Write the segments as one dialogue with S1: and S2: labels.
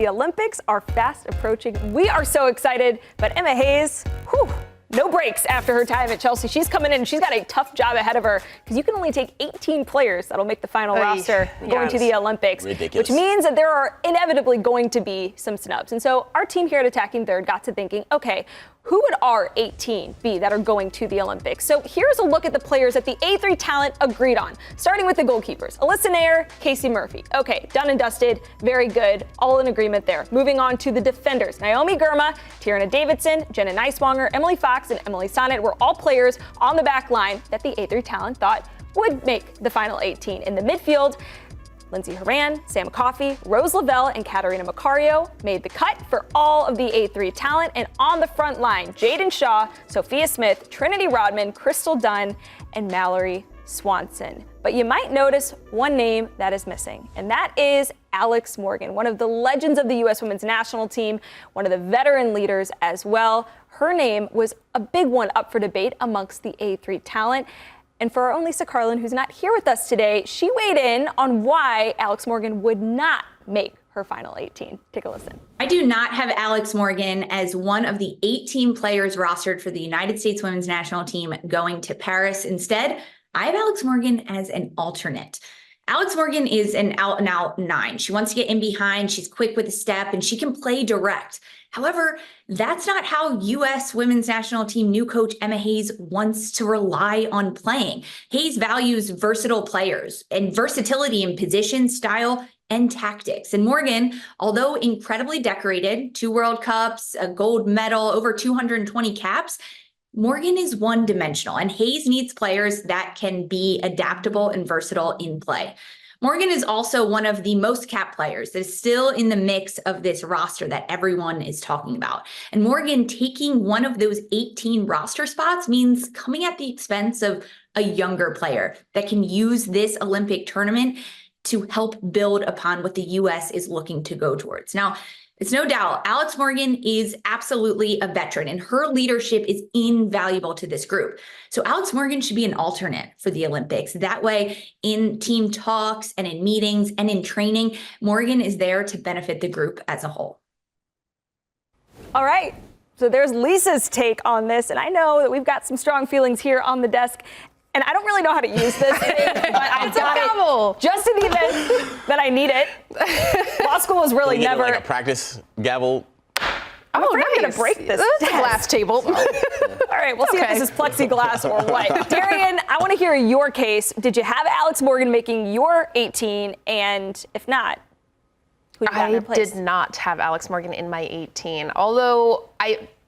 S1: The Olympics are fast approaching. We are so excited, but Emma Hayes, no breaks after her time at Chelsea. She's coming in and she's got a tough job ahead of her because you can only take 18 players that'll make the final roster going to the Olympics.
S2: Ridiculous.
S1: Which means that there are inevitably going to be some snubs. And so our team here at Attacking Third got to thinking, okay, who would our 18 be that are going to the Olympics? So here's a look at the players that the A3 talent agreed on, starting with the goalkeepers. Alyssa Nair, Casey Murphy. Okay, done and dusted, very good, all in agreement there. Moving on to the defenders. Naomi Girma, Tierna Davidson, Jenna Neiswanger, Emily Fox, and Emily Sonnet were all players on the back line that the A3 talent thought would make the final 18. In the midfield, Lindsay Horan, Sam Coffey, Rose Lavelle, and Katarina Macario made the cut for all of the A3 talent. And on the front line, Jaden Shaw, Sophia Smith, Trinity Rodman, Crystal Dunn, and Mallory Swanson. But you might notice one name that is missing, and that is Alex Morgan, one of the legends of the U.S. women's national team, one of the veteran leaders as well. Her name was a big one up for debate amongst the A3 talent. And for our own Lisa Carlin, who's not here with us today, she weighed in on why Alex Morgan would not make her final 18. Take a listen.
S3: I do not have Alex Morgan as one of the 18 players rostered for the United States women's national team going to Paris. Instead, I have Alex Morgan as an alternate. Alex Morgan is an out-and-out 9. She wants to get in behind, she's quick with a step, and she can play direct. However, that's not how U.S. women's national team new coach Emma Hayes wants to rely on playing. Hayes values versatile players and versatility in position, style, and tactics. And Morgan, although incredibly decorated, 2 World Cups, a gold medal, over 220 caps, Morgan is one-dimensional, and Hayes needs players that can be adaptable and versatile in play. Morgan is also one of the most capped players that is still in the mix of this roster that everyone is talking about. And Morgan taking one of those 18 roster spots means coming at the expense of a younger player that can use this Olympic tournament to help build upon what the U.S. is looking to go towards. Now, it's no doubt Alex Morgan is absolutely a veteran and her leadership is invaluable to this group. So Alex Morgan should be an alternate for the Olympics. That way, in team talks and in meetings and in training, Morgan is there to benefit the group as a whole.
S1: All right. So there's Lisa's take on this. And I know that we've got some strong feelings here on the desk. And I don't really know how to use this thing, but I got it just in the event that I need it. Law school was really never
S2: like a practice gavel.
S1: I'm afraid I'm going to break this.
S4: That's a glass table.
S1: All right, we'll see if this is plexiglass or what. Darian, I want to hear your case. Did you have Alex Morgan making your 18? And if not, who did you have in place?
S4: I did not have Alex Morgan in my 18, although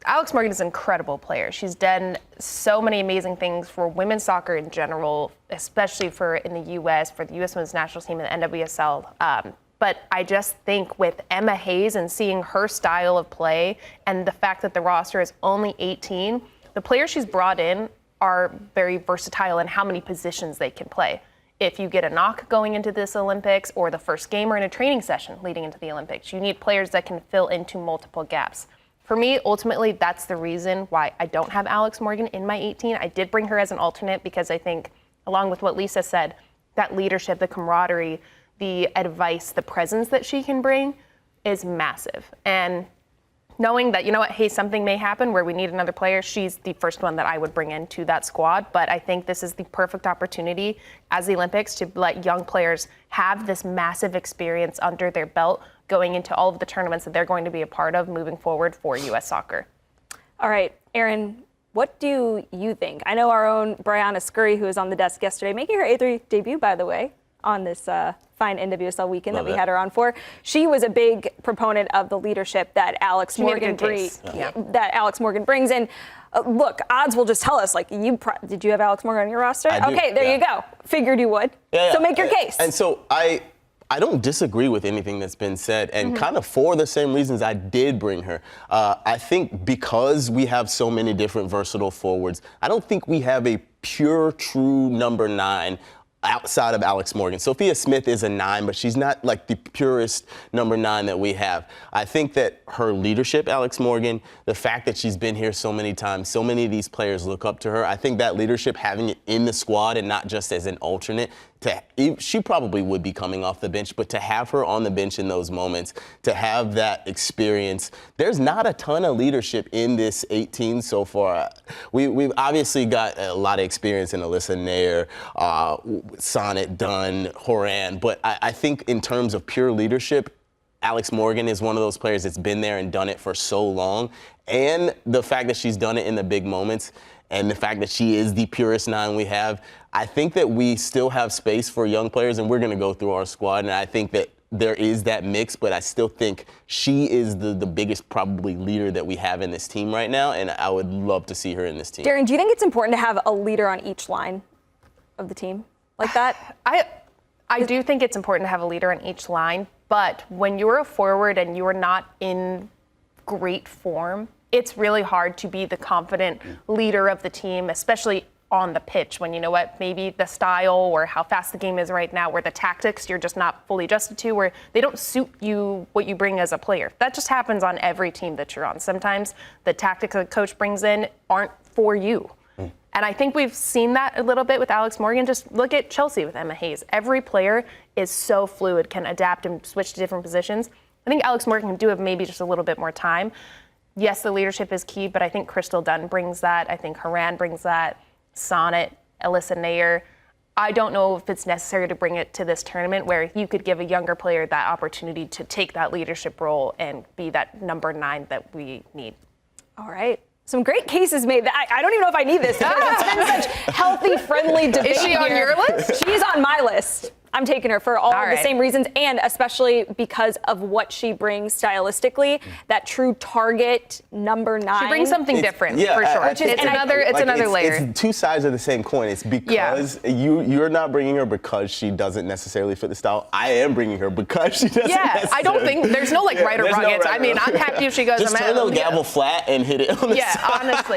S4: Alex Morgan is an incredible player. She's done so many amazing things for women's soccer in general, especially for in the U.S., for the U.S. women's national team and the NWSL. But I just think with Emma Hayes and seeing her style of play and the fact that the roster is only 18, the players she's brought in are very versatile in how many positions they can play. If you get a knock going into this Olympics or the first game or in a training session leading into the Olympics, you need players that can fill into multiple gaps. For me, ultimately, that's the reason why I don't have Alex Morgan in my 18. I did bring her as an alternate because I think, along with what Lisa said, that leadership, the camaraderie, the advice, the presence that she can bring is massive. And knowing that, you know what, hey, something may happen where we need another player, she's the first one that I would bring into that squad. But I think this is the perfect opportunity as the Olympics to let young players have this massive experience under their belt going into all of the tournaments that they're going to be a part of moving forward for U.S. soccer. All right, Erin, what do you think? I know our own Brianna Scurry, who was on the desk yesterday, making her A3 debut, by the way, on this fine NWSL weekend that we had her on for. She was a big proponent of the leadership that Alex Morgan brings. And look, odds will just tell us, like, did you have Alex Morgan on your roster? Okay, there you go. Figured you would. So make your case.
S2: And so I don't disagree with anything that's been said, and kind of for the same reasons I did bring her. I think because we have so many different versatile forwards, I don't think we have a pure, true number 9 outside of Alex Morgan. Sophia Smith is a 9, but she's not like the purest number 9 that we have. I think that her leadership, Alex Morgan, the fact that she's been here so many times, so many of these players look up to her, I think that leadership, having it in the squad and not just as an alternate, she probably would be coming off the bench, but to have her on the bench in those moments, to have that experience, there's not a ton of leadership in this 18 so far. We've obviously got a lot of experience in Alyssa Nair, Sonnet, Dunn, Horan, but I think in terms of pure leadership, Alex Morgan is one of those players that's been there and done it for so long. And the fact that she's done it in the big moments and the fact that she is the purest 9 we have, I think that we still have space for young players, and we're going to go through our squad. And I think that there is that mix, but I still think she is the biggest probably leader that we have in this team right now, and I would love to see her in this team.
S1: Darian, do you think it's important to have a leader on each line of the team like that?
S4: I do think it's important to have a leader on each line, but when you're a forward and you're not in great form, it's really hard to be the confident leader of the team, especially on the pitch when, you know what, maybe the style or how fast the game is right now, where the tactics you're just not fully adjusted to, where they don't suit you, what you bring as a player. That just happens on every team that you're on. Sometimes the tactics the coach brings in aren't for you. And I think we've seen that a little bit with Alex Morgan. Just look at Chelsea with Emma Hayes. Every player is so fluid, can adapt and switch to different positions. I think Alex Morgan can do it maybe just a little bit more time. Yes, the leadership is key, but I think Crystal Dunn brings that. I think Horan brings that. Sonnet, Alyssa Nair. I don't know if it's necessary to bring it to this tournament where you could give a younger player that opportunity to take that leadership role and be that number 9 that we need.
S1: All right. Some great cases made. I don't even know if I need this because it's been such healthy, friendly debate.
S4: Is she on your list?
S1: She's on my list. I'm taking her for all of the same reasons, and especially because of what she brings stylistically, that true target number 9.
S4: She brings something different, for sure. It's another layer.
S2: It's 2 sides of the same coin. It's because you're not bringing her because she doesn't necessarily fit the style. I am bringing her because she doesn't necessarily.
S4: I don't think, there's no right or wrong answer. I mean, I'm happy if she goes.
S2: Just turn the gavel flat and hit it on the side.
S4: Honestly.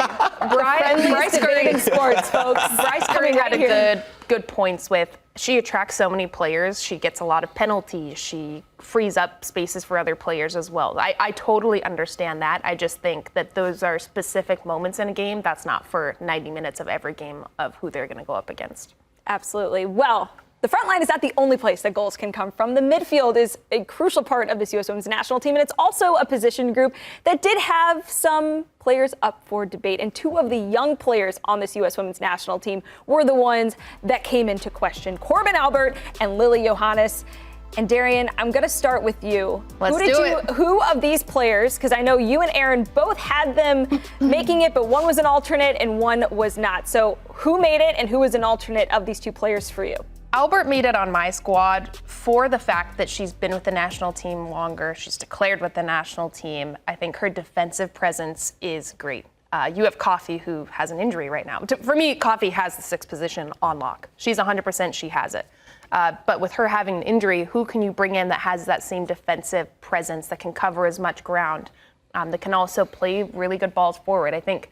S4: Bryce
S1: debating sports, folks.
S4: Bryce Curry had a good points with, she attracts so many players. She gets a lot of penalties. She frees up spaces for other players as well. I totally understand that. I just think that those are specific moments in a game. That's not for 90 minutes of every game of who they're going to go up against.
S1: Absolutely. Well, the front line is not the only place that goals can come from. The midfield is a crucial part of this U.S. Women's National Team, and it's also a position group that did have some players up for debate. And 2 of the young players on this U.S. Women's National Team were the ones that came into question: Corbin Albert and Lily Johannes. And Darian, I'm going to start with you. Who of these players, because I know you and Aaron both had them making it, but one was an alternate and one was not. So who made it and who was an alternate of these 2 players for you?
S4: Albert made it on my squad for the fact that she's been with the national team longer. She's declared with the national team. I think her defensive presence is great. You have Coffey, who has an injury right now. For me, Coffey has the 6th position on lock. She's 100%, she has it. But with her having an injury, who can you bring in that has that same defensive presence, that can cover as much ground, that can also play really good balls forward? I think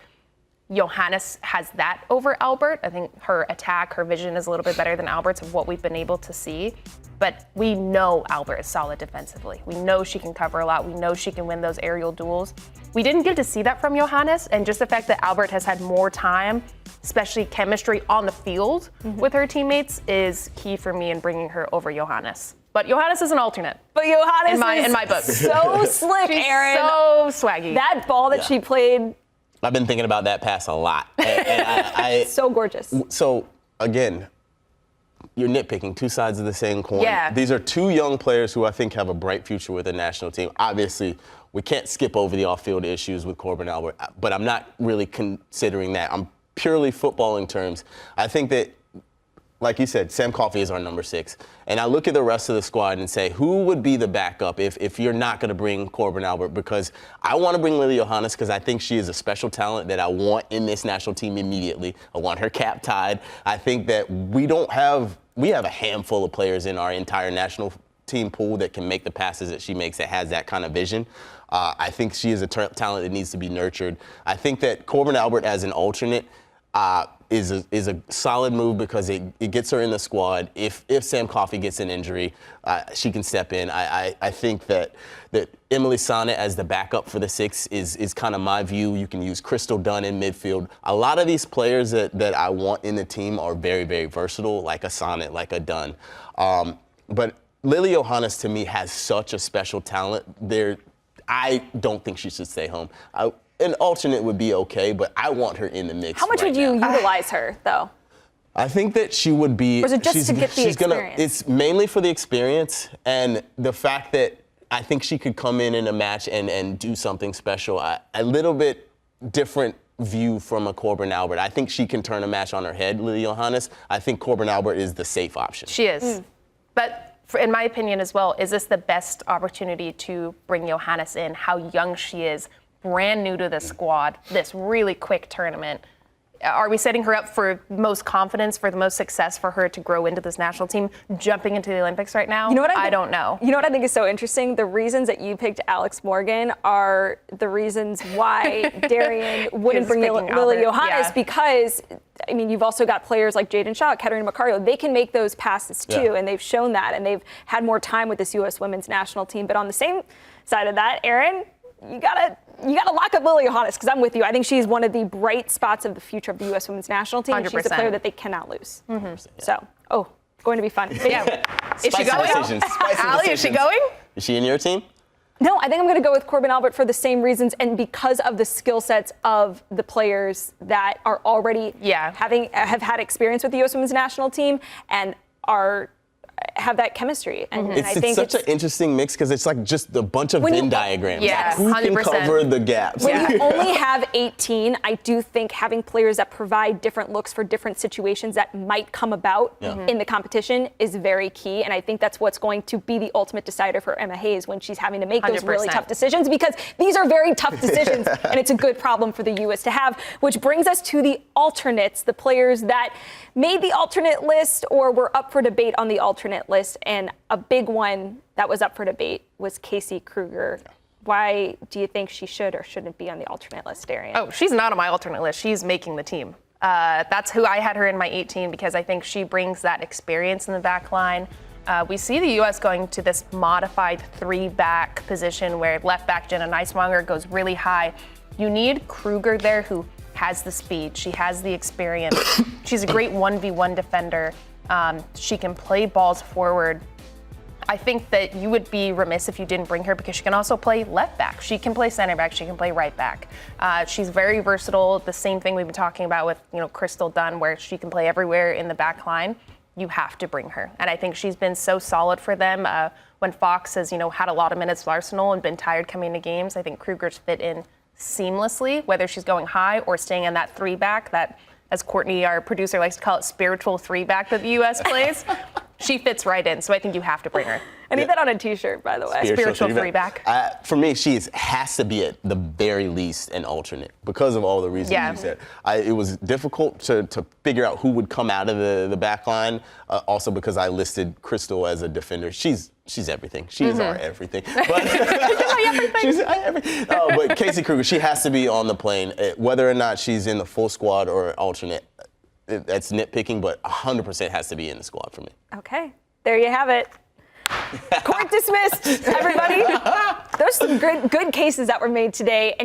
S4: Johannes has that over Albert. I think her attack, her vision is a little bit better than Albert's of what we've been able to see. But we know Albert is solid defensively. We know she can cover a lot. We know she can win those aerial duels. We didn't get to see that from Johannes, and just the fact that Albert has had more time, especially chemistry on the field with her teammates, is key for me in bringing her over Johannes. But Johannes is an alternate.
S1: But Johannes
S4: in my book.
S1: So slick,
S4: She's
S1: Aaron.
S4: So swaggy.
S1: That ball that she played.
S2: I've been thinking about that pass a lot. And
S1: so gorgeous.
S2: So, again, you're nitpicking 2 sides of the same coin.
S4: Yeah.
S2: These are 2 young players who I think have a bright future with the national team. Obviously, we can't skip over the off-field issues with Corbin Albert, but I'm not really considering that. I'm purely footballing terms. I think that, like you said, Sam Coffey is our number 6. And I look at the rest of the squad and say, who would be the backup if you're not going to bring Corbin Albert? Because I want to bring Lily Johannes because I think she is a special talent that I want in this national team immediately. I want her cap tied. I think that we have a handful of players in our entire national team pool that can make the passes that she makes, that has that kind of vision. I think she is a talent that needs to be nurtured. I think that Corbin Albert as an alternate, is a solid move because it gets her in the squad. If Sam Coffey gets an injury, she can step in. I think that Emily Sonnet as the backup for the 6 is kind of my view. You can use Crystal Dunn in midfield. A lot of these players that I want in the team are very, very versatile, like a Sonnet, like a Dunn. But Lily Johannes, to me, has such a special talent. I don't think she should stay home. An alternate would be okay, but I want her in the mix.
S1: How much would you utilize her, though?
S2: I think that she would be.
S1: Or is it just to get the experience?
S2: It's mainly for the experience and the fact that I think she could come in a match and do something special. A little bit different view from a Corbin Albert. I think she can turn a match on her head, Lily Johannes. I think Corbin Albert is the safe option.
S4: She is. But in my opinion as well, is this the best opportunity to bring Johannes in? How young she is, brand new to the squad, this really quick tournament. Are we setting her up for most confidence, for the most success for her to grow into this national team, jumping into the Olympics right now?
S1: You know what
S4: I don't know.
S1: You know what I think is so interesting? The reasons that you picked Alex Morgan are the reasons why Darian wouldn't bring Lily Johannes, because, I mean, you've also got players like Jaden Shaw, Katerina Macario. They can make those passes too, and they've shown that, and they've had more time with this U.S. women's national team. But on the same side of that, Aaron, you gotta lock up Lily Johannes, because I'm with you. I think she's one of the bright spots of the future of the U.S. women's national team.
S4: 100%.
S1: She's a player that they cannot lose. So, going to be fun.
S4: Yeah. Is she going?
S2: Aly,
S4: is she going?
S2: Is she in your team?
S1: No, I think I'm going to go with Corbin Albert for the same reasons, and because of the skill sets of the players that are already have had experience with the U.S. women's national team and have that chemistry. And I think
S2: it's such an interesting mix because it's like just a bunch of Venn diagrams.
S4: Yeah,
S2: who
S4: 100%.
S2: can cover the gaps?
S1: When you only have 18, I do think having players that provide different looks for different situations that might come about in the competition is very key. And I think that's what's going to be the ultimate decider for Emma Hayes when she's having to make those really tough decisions, because these are very tough decisions and it's a good problem for the U.S. to have, which brings us to the alternates, the players that made the alternate list or were up for debate on the alternate list. And a big one that was up for debate was Casey Kruger. Why do you think she should or shouldn't be on the alternate list, Darian?
S4: Oh, she's not on my alternate list. She's making the team. That's who I had her in my 18 because I think she brings that experience in the back line. We see the U.S. going to this modified 3-back position where left back Jenna Neiswanger goes really high. You need Kruger there who has the speed. She has the experience. She's a great 1v1 defender. She can play balls forward. I think that you would be remiss if you didn't bring her because she can also play left back. She can play center back. She can play right back. She's very versatile. The same thing we've been talking about with Crystal Dunn, where she can play everywhere in the back line. You have to bring her. And I think she's been so solid for them. When Fox has had a lot of minutes with Arsenal and been tired coming to games, I think Kruger's fit in seamlessly, whether she's going high or staying in that 3-back, that, as Courtney, our producer, likes to call it, spiritual 3-back that the U.S. plays. She fits right in, so I think you have to bring her.
S1: I need that on a T-shirt, by the way.
S4: Spiritual 3-back.
S2: For me, she has to be at the very least an alternate because of all the reasons you said. It was difficult to figure out who would come out of the back line, also because I listed Crystal as a defender. She's everything. She is our everything. But but Casey Kruger, she has to be on the plane. Whether or not she's in the full squad or alternate, that's nitpicking, but 100% has to be in the squad for me.
S1: Okay, there you have it. Court dismissed, everybody. There's some good cases that were made today.